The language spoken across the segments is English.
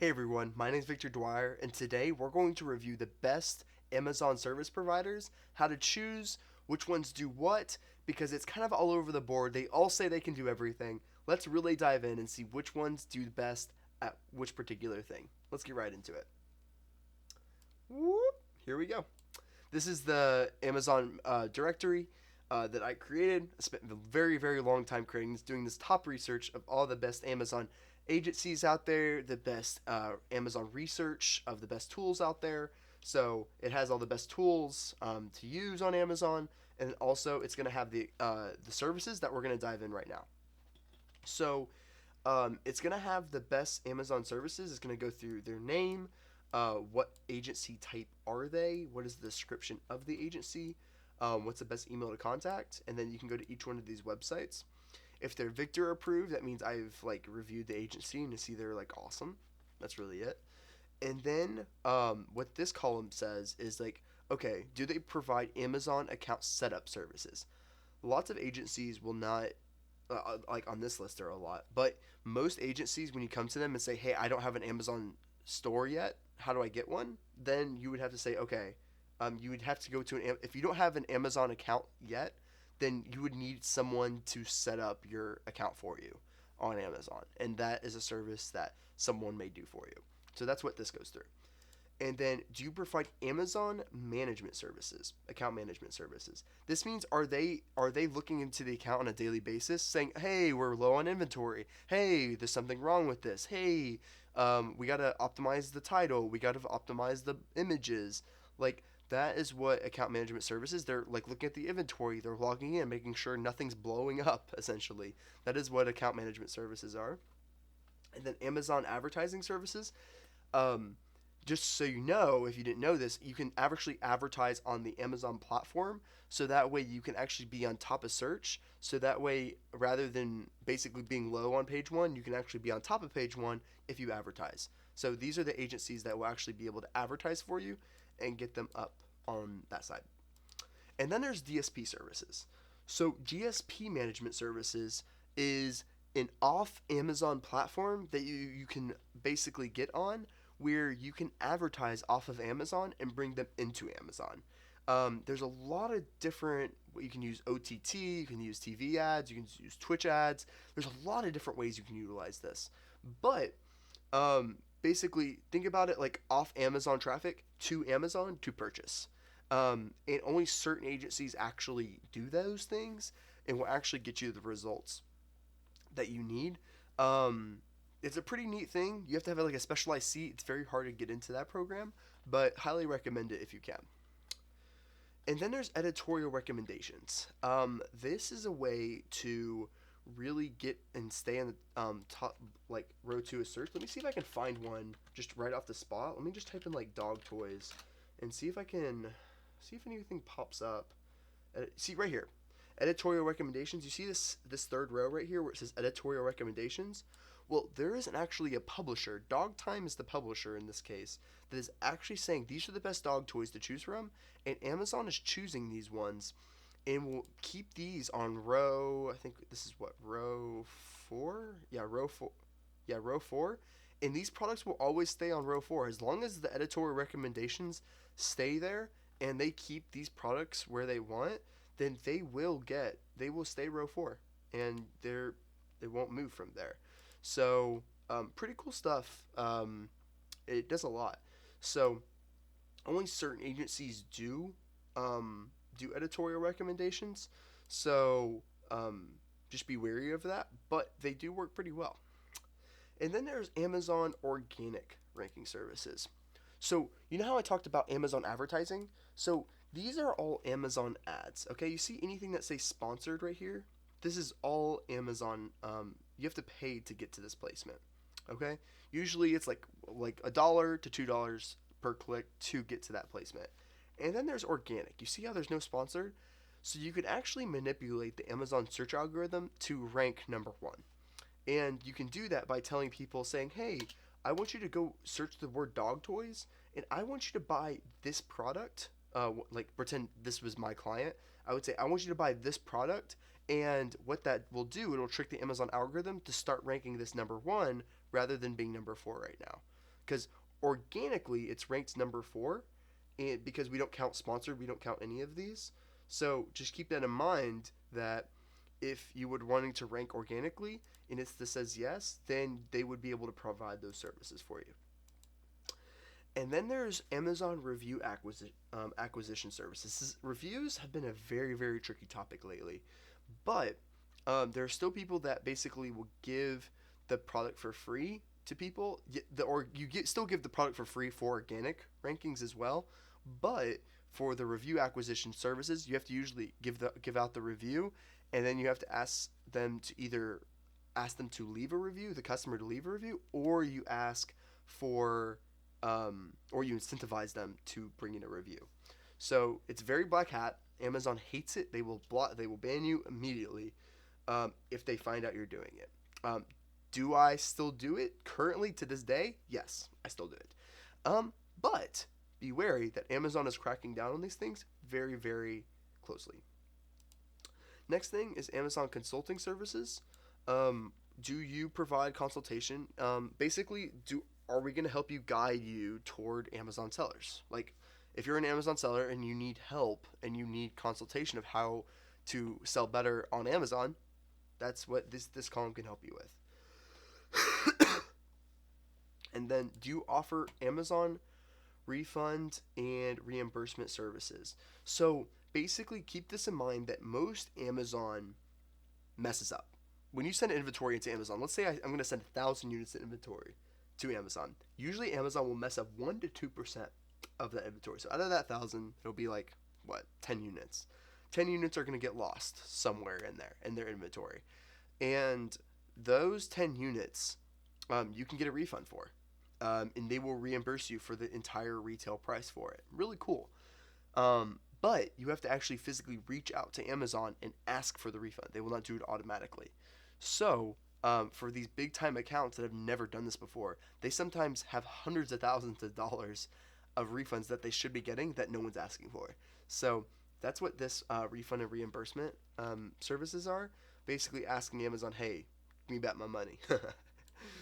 Hey everyone, my name is Victor Dwyer, and today we're going to review the best Amazon service providers, how to choose which ones do what, because it's kind of all over the board. They all say they can do everything. Let's really dive in and see which ones do the best at which particular thing. Let's get right into it. Whoop, here we go. This is the Amazon directory that I created. I spent a very, very long time creating this, doing this top research of all the best Amazon agencies out there, the best Amazon research of the best tools out there. So it has all the best tools to use on Amazon, and also it's going to have the services that we're going to dive in right now. So it's going to have the best Amazon services. It's going to go through their name, what agency type are they, what is the description of the agency, what's the best email to contact, and then you can go to each one of these websites. If they're Victor approved, that means I've like reviewed the agency and to see they're like awesome. That's really it. And then what this column says is like, okay, do they provide Amazon account setup services? Lots of agencies will not like on this list there are a lot, but most agencies when you come to them and say, hey, I don't have an Amazon store yet, how do I get one? Then you would have to say, okay, you would have to go to if you don't have an Amazon account yet, then you would need someone to set up your account for you on Amazon, and that is a service that someone may do for you. So that's what this goes through. And then, do you provide Amazon management services, account management services? This means are they looking into the account on a daily basis, saying, "Hey, we're low on inventory. Hey, there's something wrong with this. Hey, we gotta optimize the title. We gotta optimize the images." Like that is what account management services. They're like looking at the inventory. They're logging in, making sure nothing's blowing up. Essentially, that is what account management services are. And then Amazon advertising services. Um, just so you know, if you didn't know this, you can actually advertise on the Amazon platform. So that way you can actually be on top of search. So that way, rather than basically being low on page one, you can actually be on top of page one if you advertise. So these are the agencies that will actually be able to advertise for you and get them up on that side. And then there's DSP services. So GSP management services is an off Amazon platform that you can basically get on where you can advertise off of Amazon and bring them into Amazon. There's a lot of different. You can use OTT, you can use TV ads, you can use Twitch ads. There's a lot of different ways you can utilize this. But basically, think about it like off Amazon traffic to Amazon to purchase. And only certain agencies actually do those things and will actually get you the results that you need. Um, it's a pretty neat thing. You have to have like a specialized seat. It's very hard to get into that program, but highly recommend it if you can. And then there's editorial recommendations. This is a way to really get and stay in the top like row two of search. Let me see if I can find one just right off the spot. Let me just type in like dog toys and see if I can see if anything pops up. See right here, editorial recommendations. You see this third row right here where it says editorial recommendations. Well, there isn't actually a publisher. Dog Time is the publisher in this case that is actually saying these are the best dog toys to choose from, and Amazon is choosing these ones, and will keep these on row. I think this is what row four. Yeah, row four. Yeah, row four. And these products will always stay on row four as long as the editorial recommendations stay there and they keep these products where they want, then they will stay row four, and they won't move from there. So pretty cool stuff. It does a lot. So only certain agencies do editorial recommendations. So just be wary of that, but they do work pretty well. And then there's Amazon organic ranking services. So, you know how I talked about Amazon advertising? So, these are all Amazon ads. Okay, you see anything that says sponsored right here? This is all Amazon. You have to pay to get to this placement. Okay, usually it's like $1 to $2 per click to get to that placement. And then there's organic. You see how there's no sponsored? So you can actually manipulate the Amazon search algorithm to rank number one. And you can do that by telling people, saying, hey, I want you to go search the word dog toys, and I want you to buy this product. Like, pretend this was my client. I would say, I want you to buy this product. And what that will do, it'll trick the Amazon algorithm to start ranking this number one rather than being number four right now. because organically it's ranked number 4, and because we don't count sponsored, we don't count any of these. So just keep that in mind, that if you would wanting to rank organically and this says yes, then they would be able to provide those services for you. And then there's Amazon review acquisition services. Reviews have been a very, very tricky topic lately, but there are still people that basically will give the product for free to people, or still give the product for free for organic rankings as well. But for the review acquisition services, you have to usually give out the review, and then you have to ask them to leave a review, the customer to leave a review, or you ask for or you incentivize them to bring in a review. So it's very black hat. Amazon hates it. They will ban you immediately if they find out you're doing it. Do I still do it currently to this day? Yes, I still do it. But be wary that Amazon is cracking down on these things very, very closely. Next thing is Amazon consulting services. Do you provide consultation? Basically, are we going to help you guide you toward Amazon sellers? Like, if you're an Amazon seller and you need help and you need consultation of how to sell better on Amazon, that's what this column can help you with. And then, do you offer Amazon refund and reimbursement services? So basically, keep this in mind that most Amazon messes up. When you send inventory into Amazon, let's say I'm going to send 1,000 units of inventory to Amazon. Usually Amazon will mess up 1 to 2% of that inventory. So out of that 1,000, it'll be like, 10 units. 10 units are going to get lost somewhere in there, in their inventory. And those 10 units, you can get a refund for. And they will reimburse you for the entire retail price for it. Really cool. But you have to actually physically reach out to Amazon and ask for the refund. They will not do it automatically. So, for these big time accounts that have never done this before, they sometimes have hundreds of thousands of dollars of refunds that they should be getting that no one's asking for. So that's what this refund and reimbursement services are. Basically asking Amazon, hey, give me back my money.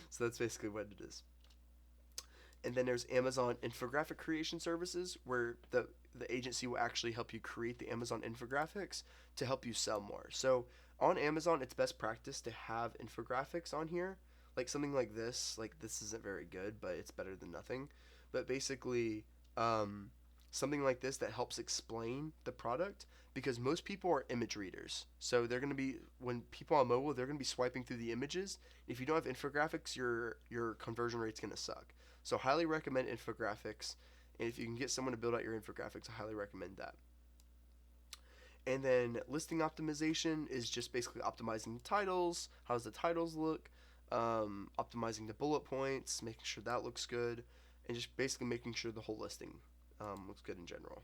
So that's basically what it is. And then there's Amazon Infographic Creation services, where the agency will actually help you create the Amazon infographics to help you sell more. So on Amazon, it's best practice to have infographics on here, like something like this. Like, this isn't very good, but it's better than nothing. But basically, something like this that helps explain the product, because most people are image readers. So they're going to be, when people on mobile, they're going to be swiping through the images. If you don't have infographics, your conversion rate's going to suck. So highly recommend infographics, and if you can get someone to build out your infographics, I highly recommend that. And then listing optimization is just basically optimizing the titles. How does the titles look? Optimizing the bullet points, making sure that looks good, and just basically making sure the whole listing looks good in general.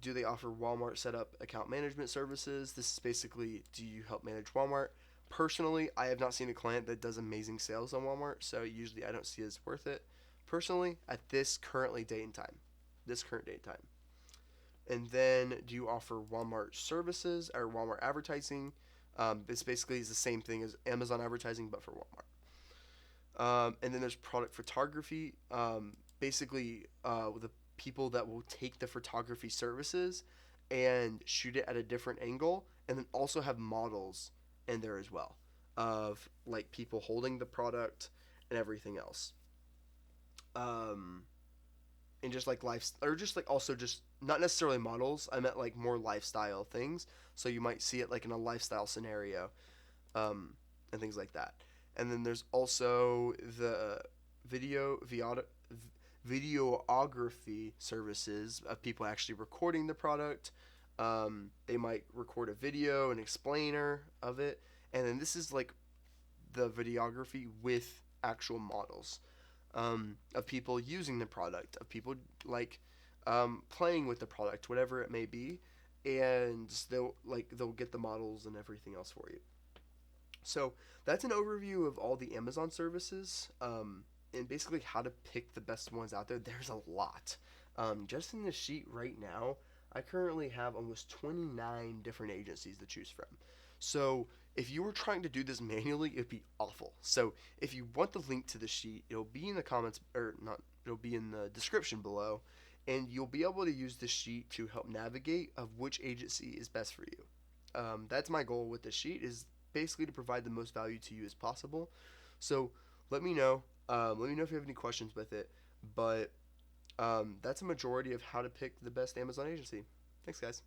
Do they offer Walmart setup account management services? This is basically, do you help manage Walmart? Personally, I have not seen a client that does amazing sales on Walmart, so usually I don't see it as worth it. Personally, at this current date and time. And then, do you offer Walmart services or Walmart advertising? This basically is the same thing as Amazon advertising, but for Walmart. And then there's product photography. Basically, the people that will take the photography services and shoot it at a different angle, and then also have models in there as well, of like people holding the product and everything else. And just like or just like also just not necessarily models. I meant like more lifestyle things. So you might see it like in a lifestyle scenario, and things like that. And then there's also the videography services of people actually recording the product. They might record a video, an explainer of it, and then this is like the videography with actual models, of people using the product, of people like playing with the product, whatever it may be, and they'll get the models and everything else for you. So that's an overview of all the Amazon services, and basically how to pick the best ones out there. There's a lot. Just in the sheet right now, I currently have almost 29 different agencies to choose from. So If you were trying to do this manually, it'd be awful. So if you want the link to the sheet, it'll be in the comments, or not, it'll be in the description below, and you'll be able to use the sheet to help navigate of which agency is best for you. That's my goal with the sheet, is basically to provide the most value to you as possible. So let me know. Let me know if you have any questions with it. But that's a majority of how to pick the best Amazon agency. Thanks, guys.